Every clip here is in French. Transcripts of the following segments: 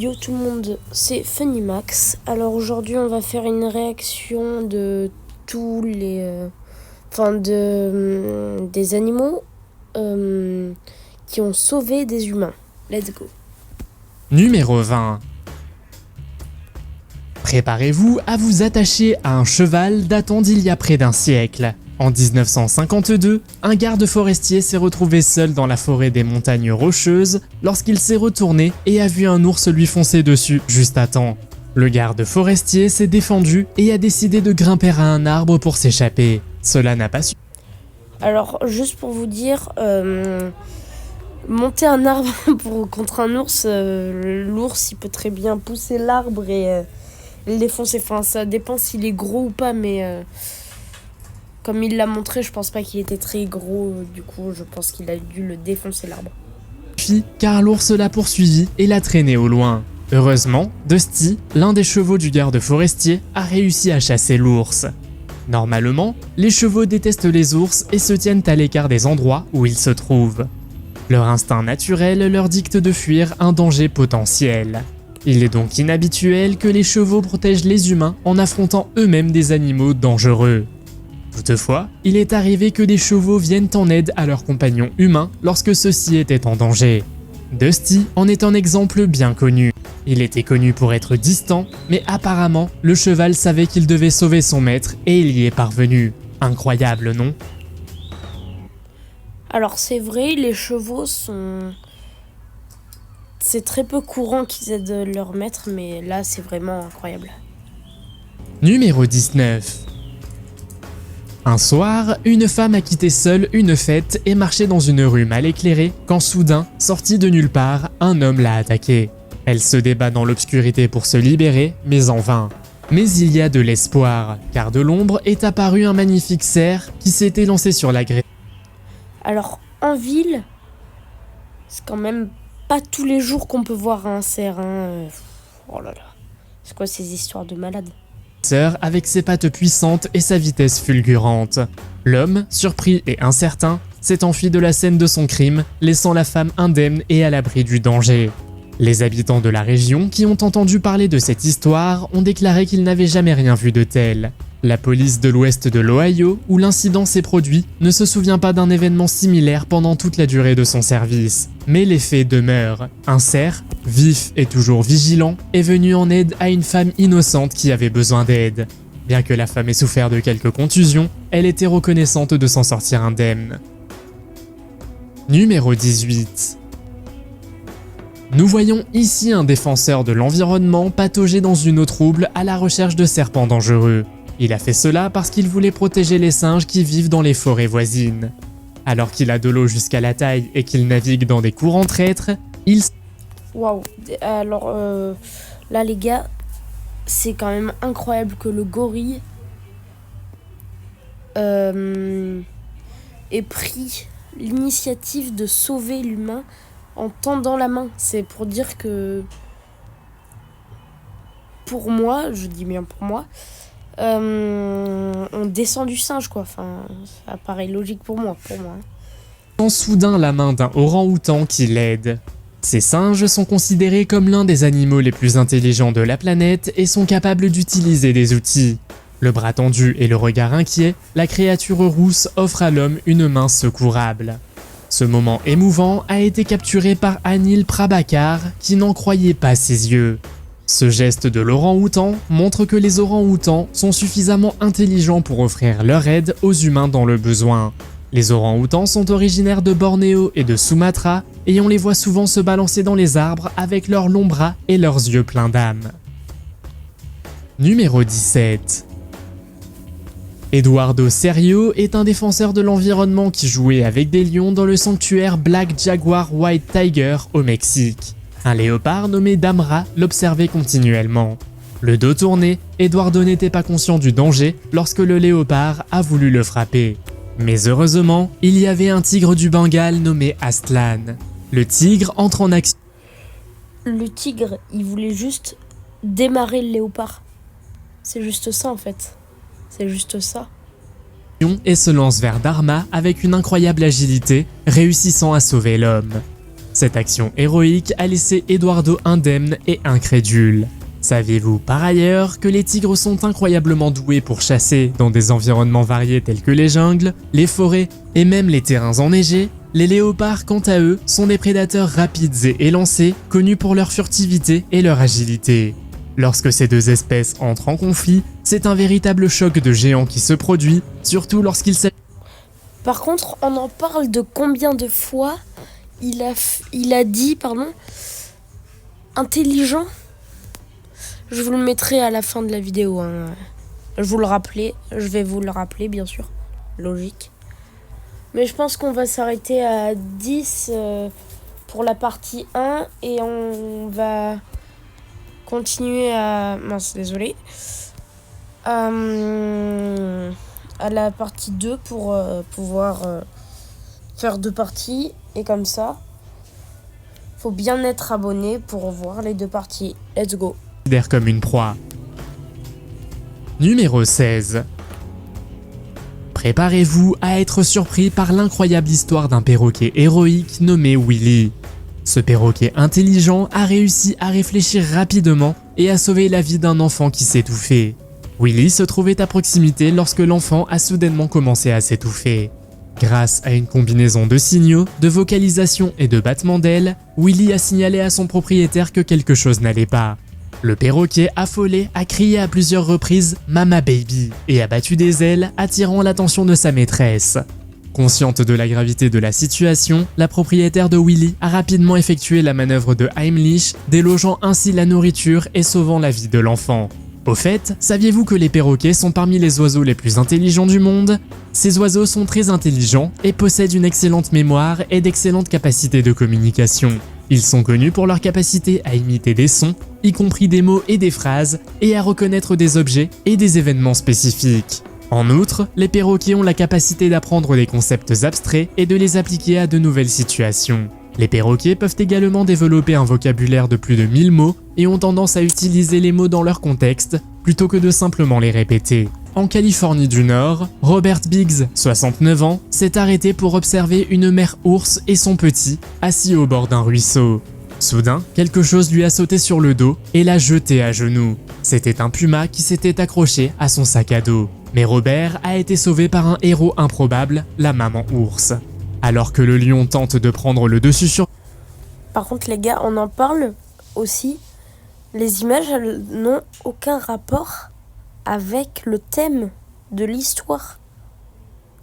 Yo tout le monde, c'est Funnymax. Alors aujourd'hui on va faire une réaction de tous les... des animaux qui ont sauvé des humains. Let's go. Numéro 20. Préparez-vous à vous attacher à un cheval datant d'il y a près d'un siècle. En 1952, un garde forestier s'est retrouvé seul dans la forêt des montagnes rocheuses lorsqu'il s'est retourné et a vu un ours lui foncer dessus juste à temps. Le garde forestier s'est défendu et a décidé de grimper à un arbre pour s'échapper. Cela n'a pas suffi. Alors juste pour vous dire, monter un arbre contre un ours, l'ours il peut très bien pousser l'arbre et le défoncer. Enfin ça dépend s'il est gros ou pas, mais... comme il l'a montré, je pense pas qu'il était très gros, du coup je pense qu'il a dû le défoncer l'arbre. Car l'ours l'a poursuivi et l'a traîné au loin. Heureusement, Dusty, l'un des chevaux du garde forestier, a réussi à chasser l'ours. Normalement, les chevaux détestent les ours et se tiennent à l'écart des endroits où ils se trouvent. Leur instinct naturel leur dicte de fuir un danger potentiel. Il est donc inhabituel que les chevaux protègent les humains en affrontant eux-mêmes des animaux dangereux. Toutefois, il est arrivé que des chevaux viennent en aide à leurs compagnons humains lorsque ceux-ci étaient en danger. Dusty en est un exemple bien connu. Il était connu pour être distant, mais apparemment, le cheval savait qu'il devait sauver son maître et il y est parvenu. Incroyable, non? Alors c'est vrai, les chevaux sont... c'est très peu courant qu'ils aident leur maître, mais là c'est vraiment incroyable. Numéro 19. Un soir, une femme a quitté seule une fête et marché dans une rue mal éclairée quand soudain, sorti de nulle part, un homme l'a attaquée. Elle se débat dans l'obscurité pour se libérer, mais en vain. Mais il y a de l'espoir, car de l'ombre est apparu un magnifique cerf qui s'était lancé sur l'agresseur. Alors en ville, c'est quand même pas tous les jours qu'on peut voir un cerf, hein. Oh là là, c'est quoi ces histoires de malades? Avec ses pattes puissantes et sa vitesse fulgurante. L'homme, surpris et incertain, s'est enfui de la scène de son crime, laissant la femme indemne et à l'abri du danger. Les habitants de la région qui ont entendu parler de cette histoire ont déclaré qu'ils n'avaient jamais rien vu de tel. La police de l'ouest de l'Ohio, où l'incident s'est produit, ne se souvient pas d'un événement similaire pendant toute la durée de son service. Mais les faits demeurent. Un cerf, vif et toujours vigilant, est venu en aide à une femme innocente qui avait besoin d'aide. Bien que la femme ait souffert de quelques contusions, elle était reconnaissante de s'en sortir indemne. Numéro 18. Nous voyons ici un défenseur de l'environnement patauger dans une eau trouble à la recherche de serpents dangereux. Il a fait cela parce qu'il voulait protéger les singes qui vivent dans les forêts voisines. Alors qu'il a de l'eau jusqu'à la taille et qu'il navigue dans des courants traîtres, il... Waouh, alors là les gars, c'est quand même incroyable que le gorille ait pris l'initiative de sauver l'humain en tendant la main. C'est pour dire que, pour moi, je dis bien pour moi, on descend du singe quoi, enfin ça paraît logique pour moi. Tend soudain la main d'un orang-outan qui l'aide. Ces singes sont considérés comme l'un des animaux les plus intelligents de la planète et sont capables d'utiliser des outils. Le bras tendu et le regard inquiet, la créature rousse offre à l'homme une main secourable. Ce moment émouvant a été capturé par Anil Prabhakar qui n'en croyait pas ses yeux. Ce geste de l'orang-outan montre que les orangs-outans sont suffisamment intelligents pour offrir leur aide aux humains dans le besoin. Les orangs-outans sont originaires de Bornéo et de Sumatra et on les voit souvent se balancer dans les arbres avec leurs longs bras et leurs yeux pleins d'âme. Numéro 17. Eduardo Serio est un défenseur de l'environnement qui jouait avec des lions dans le sanctuaire Black Jaguar White Tiger au Mexique. Un léopard nommé Damra l'observait continuellement. Le dos tourné, Eduardo n'était pas conscient du danger lorsque le léopard a voulu le frapper. Mais heureusement, il y avait un tigre du Bengale nommé Astlan. Le tigre entre en action. Le tigre, il voulait juste démarrer le léopard. C'est juste ça en fait. C'est juste ça. Et se lance vers Dharma avec une incroyable agilité, réussissant à sauver l'homme. Cette action héroïque a laissé Eduardo indemne et incrédule. Saviez-vous par ailleurs que les tigres sont incroyablement doués pour chasser dans des environnements variés tels que les jungles, les forêts et même les terrains enneigés? Les léopards, quant à eux, sont des prédateurs rapides et élancés, connus pour leur furtivité et leur agilité. Lorsque ces deux espèces entrent en conflit, c'est un véritable choc de géants qui se produit, surtout lorsqu'il s'agit... Par contre, on en parle de combien de fois il a dit, intelligent. Je vous le mettrai à la fin de la vidéo. Hein. Je vais vous le rappeler, bien sûr. Logique. Mais je pense qu'on va s'arrêter à 10 pour la partie 1 et on va continuer à... Mince, désolé. À la partie 2 pour pouvoir faire 2 parties. Et comme ça, faut bien être abonné pour voir les 2 parties. Let's go. Comme une proie. Numéro 16. Préparez-vous à être surpris par l'incroyable histoire d'un perroquet héroïque nommé Willy. Ce perroquet intelligent a réussi à réfléchir rapidement et à sauver la vie d'un enfant qui s'étouffait. Willy se trouvait à proximité lorsque l'enfant a soudainement commencé à s'étouffer. Grâce à une combinaison de signaux, de vocalisation et de battements d'ailes, Willy a signalé à son propriétaire que quelque chose n'allait pas. Le perroquet, affolé, a crié à plusieurs reprises « Mama baby » et a battu des ailes, attirant l'attention de sa maîtresse. Consciente de la gravité de la situation, la propriétaire de Willy a rapidement effectué la manœuvre de Heimlich, délogeant ainsi la nourriture et sauvant la vie de l'enfant. Au fait, saviez-vous que les perroquets sont parmi les oiseaux les plus intelligents du monde? Ces oiseaux sont très intelligents et possèdent une excellente mémoire et d'excellentes capacités de communication. Ils sont connus pour leur capacité à imiter des sons, y compris des mots et des phrases, et à reconnaître des objets et des événements spécifiques. En outre, les perroquets ont la capacité d'apprendre des concepts abstraits et de les appliquer à de nouvelles situations. Les perroquets peuvent également développer un vocabulaire de plus de 1000 mots et ont tendance à utiliser les mots dans leur contexte plutôt que de simplement les répéter. En Californie du Nord, Robert Biggs, 69 ans, s'est arrêté pour observer une mère ours et son petit, assis au bord d'un ruisseau. Soudain, quelque chose lui a sauté sur le dos et l'a jeté à genoux. C'était un puma qui s'était accroché à son sac à dos. Mais Robert a été sauvé par un héros improbable, la maman ours. Alors que le lion tente de prendre le dessus sur... Par contre, les gars, on en parle aussi. Les images, elles n'ont aucun rapport avec le thème de l'histoire.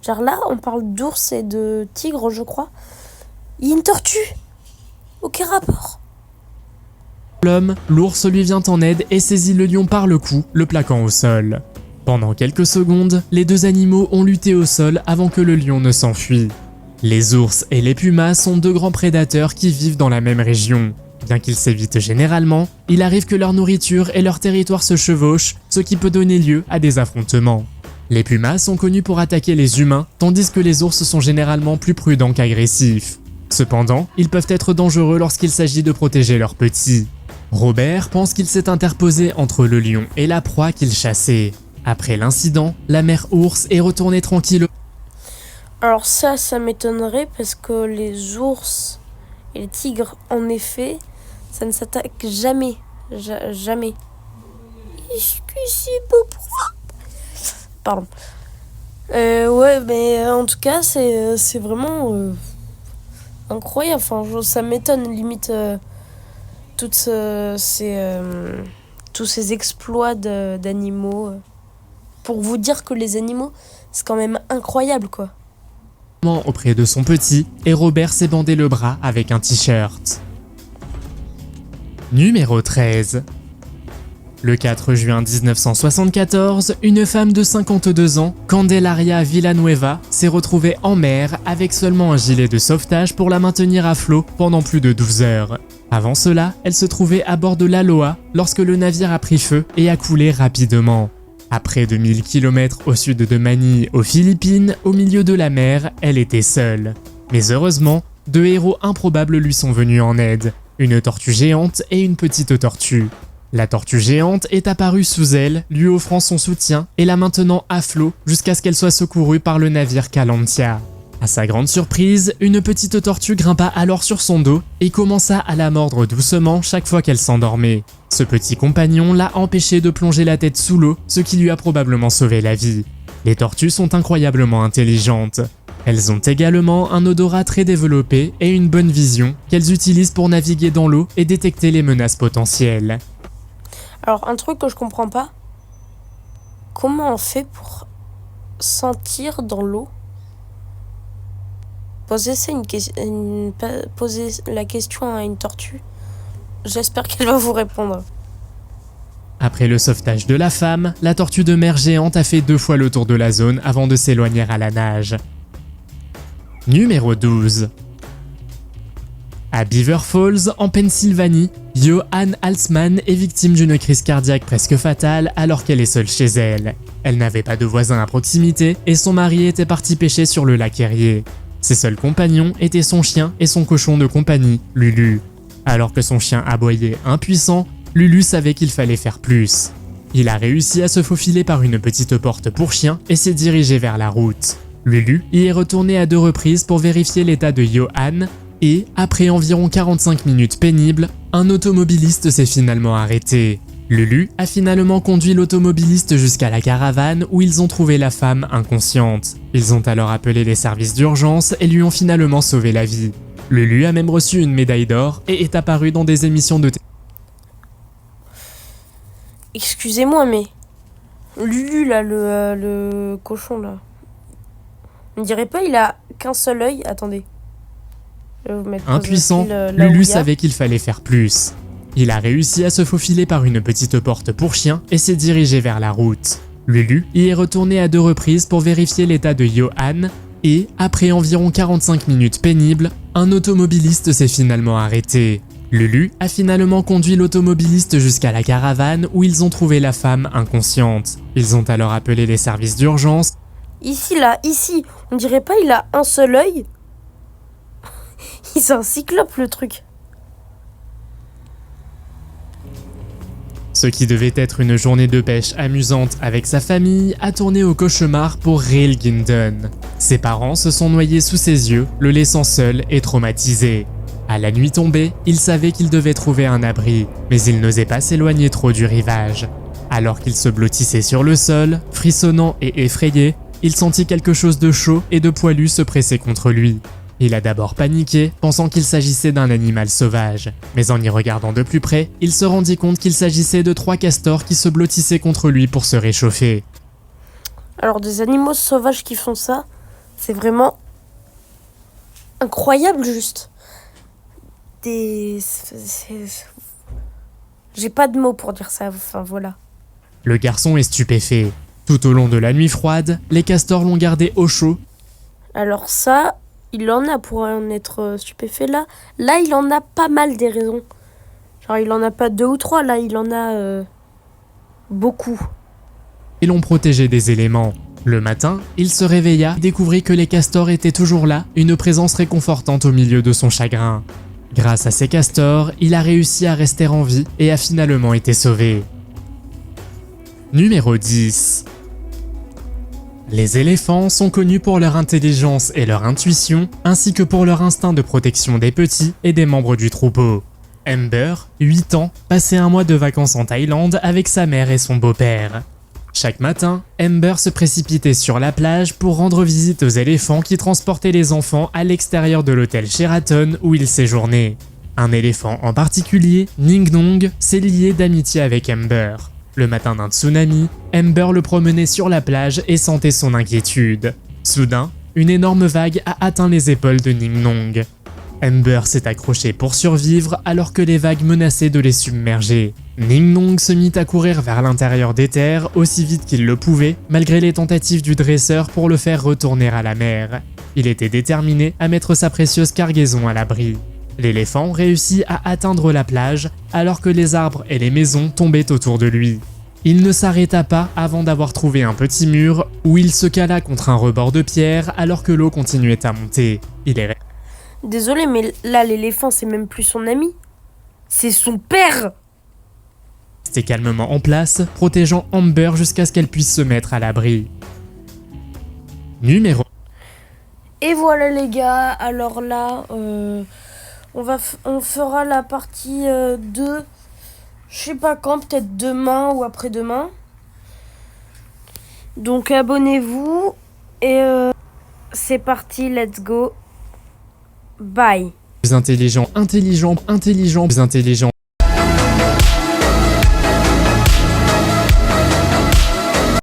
Genre là, on parle d'ours et de tigre, je crois. Il y a une tortue. Aucun rapport. L'homme, l'ours lui vient en aide et saisit le lion par le cou, le plaquant au sol. Pendant quelques secondes, les deux animaux ont lutté au sol avant que le lion ne s'enfuit. Les ours et les pumas sont deux grands prédateurs qui vivent dans la même région. Bien qu'ils s'évitent généralement, il arrive que leur nourriture et leur territoire se chevauchent, ce qui peut donner lieu à des affrontements. Les pumas sont connus pour attaquer les humains, tandis que les ours sont généralement plus prudents qu'agressifs. Cependant, ils peuvent être dangereux lorsqu'il s'agit de protéger leurs petits. Robert pense qu'il s'est interposé entre le lion et la proie qu'il chassait. Après l'incident, la mère ours est retournée tranquille. Alors ça m'étonnerait parce que les ours et les tigres, en effet, ça ne s'attaque jamais. Jamais. Excusez-moi pour ça. Pardon. Ouais, mais en tout cas, c'est vraiment incroyable. Enfin, ça m'étonne limite tous ces exploits d'animaux. Pour vous dire que les animaux, c'est quand même incroyable, quoi. Auprès de son petit, et Robert s'est bandé le bras avec un t-shirt. Numéro 13. Le 4 juin 1974, une femme de 52 ans, Candelaria Villanueva, s'est retrouvée en mer avec seulement un gilet de sauvetage pour la maintenir à flot pendant plus de 12 heures. Avant cela, elle se trouvait à bord de l'Aloha lorsque le navire a pris feu et a coulé rapidement. À près de 1000 km au sud de Manille, aux Philippines, au milieu de la mer, elle était seule. Mais heureusement, deux héros improbables lui sont venus en aide, une tortue géante et une petite tortue. La tortue géante est apparue sous elle, lui offrant son soutien et la maintenant à flot jusqu'à ce qu'elle soit secourue par le navire Calantia. À sa grande surprise, une petite tortue grimpa alors sur son dos et commença à la mordre doucement chaque fois qu'elle s'endormait. Ce petit compagnon l'a empêché de plonger la tête sous l'eau, ce qui lui a probablement sauvé la vie. Les tortues sont incroyablement intelligentes. Elles ont également un odorat très développé et une bonne vision qu'elles utilisent pour naviguer dans l'eau et détecter les menaces potentielles. Alors, un truc que je comprends pas, comment on fait pour sentir dans l'eau? Posez la question à une tortue. J'espère qu'elle va vous répondre. Après le sauvetage de la femme, la tortue de mer géante a fait 2 fois le tour de la zone avant de s'éloigner à la nage. Numéro 12. À Beaver Falls, en Pennsylvanie, Johanne Halsman est victime d'une crise cardiaque presque fatale alors qu'elle est seule chez elle. Elle n'avait pas de voisins à proximité et son mari était parti pêcher sur le lac Erie. Ses seuls compagnons étaient son chien et son cochon de compagnie, Lulu. Alors que son chien aboyait impuissant, Lulu savait qu'il fallait faire plus. Il a réussi à se faufiler par une petite porte pour chien et s'est dirigé vers la route. Lulu y est retourné à 2 reprises pour vérifier l'état de Johanne et, après environ 45 minutes pénibles, un automobiliste s'est finalement arrêté. Lulu a finalement conduit l'automobiliste jusqu'à la caravane où ils ont trouvé la femme inconsciente. Ils ont alors appelé les services d'urgence et lui ont finalement sauvé la vie. Lulu a même reçu une médaille d'or et est apparu dans des émissions de télé. Excusez-moi, mais Lulu, là, le cochon, là, on dirait pas il a qu'un seul œil? Attendez. Je vais vous mettre Impuissant, Lulu savait qu'il fallait faire plus. Il a réussi à se faufiler par une petite porte pour chien et s'est dirigé vers la route. Lulu y est retourné à 2 reprises pour vérifier l'état de Johanne et, après environ 45 minutes pénibles, un automobiliste s'est finalement arrêté. Lulu a finalement conduit l'automobiliste jusqu'à la caravane où ils ont trouvé la femme inconsciente. Ils ont alors appelé les services d'urgence. Ici, on dirait pas il a un seul œil? C'est un cyclope, le truc. Ce qui devait être une journée de pêche amusante avec sa famille a tourné au cauchemar pour Rail Gindon. Ses parents se sont noyés sous ses yeux, le laissant seul et traumatisé. À la nuit tombée, il savait qu'il devait trouver un abri, mais il n'osait pas s'éloigner trop du rivage. Alors qu'il se blottissait sur le sol, frissonnant et effrayé, il sentit quelque chose de chaud et de poilu se presser contre lui. Il a d'abord paniqué, pensant qu'il s'agissait d'un animal sauvage. Mais en y regardant de plus près, il se rendit compte qu'il s'agissait de 3 castors qui se blottissaient contre lui pour se réchauffer. Alors des animaux sauvages qui font ça, c'est vraiment incroyable juste. J'ai pas de mots pour dire ça, enfin voilà. Le garçon est stupéfait. Tout au long de la nuit froide, les castors l'ont gardé au chaud. Alors ça, il en a pour en être stupéfait là. Là, il en a pas mal des raisons. Genre, il en a pas 2 ou 3, là, il en a beaucoup. Et l'ont protégé des éléments. Le matin, il se réveilla et découvrit que les castors étaient toujours là, une présence réconfortante au milieu de son chagrin. Grâce à ces castors, il a réussi à rester en vie et a finalement été sauvé. Numéro 10. Les éléphants sont connus pour leur intelligence et leur intuition, ainsi que pour leur instinct de protection des petits et des membres du troupeau. Amber, 8 ans, passait un mois de vacances en Thaïlande avec sa mère et son beau-père. Chaque matin, Amber se précipitait sur la plage pour rendre visite aux éléphants qui transportaient les enfants à l'extérieur de l'hôtel Sheraton où ils séjournaient. Un éléphant en particulier, Ning Nong, s'est lié d'amitié avec Amber. Le matin d'un tsunami, Amber le promenait sur la plage et sentait son inquiétude. Soudain, une énorme vague a atteint les épaules de Ning Nong. Amber s'est accrochée pour survivre alors que les vagues menaçaient de les submerger. Ning Nong se mit à courir vers l'intérieur des terres aussi vite qu'il le pouvait, malgré les tentatives du dresseur pour le faire retourner à la mer. Il était déterminé à mettre sa précieuse cargaison à l'abri. L'éléphant réussit à atteindre la plage alors que les arbres et les maisons tombaient autour de lui. Il ne s'arrêta pas avant d'avoir trouvé un petit mur où il se cala contre un rebord de pierre alors que l'eau continuait à monter. Désolé, mais là, l'éléphant, c'est même plus son ami. C'est son père! Resté calmement en place, protégeant Amber jusqu'à ce qu'elle puisse se mettre à l'abri. Numéro... Et voilà les gars, alors là, on fera la partie 2, je sais pas quand, peut-être demain ou après-demain. Donc abonnez-vous et c'est parti, let's go. Bye. Plus intelligent, intelligent, intelligent, plus intelligent.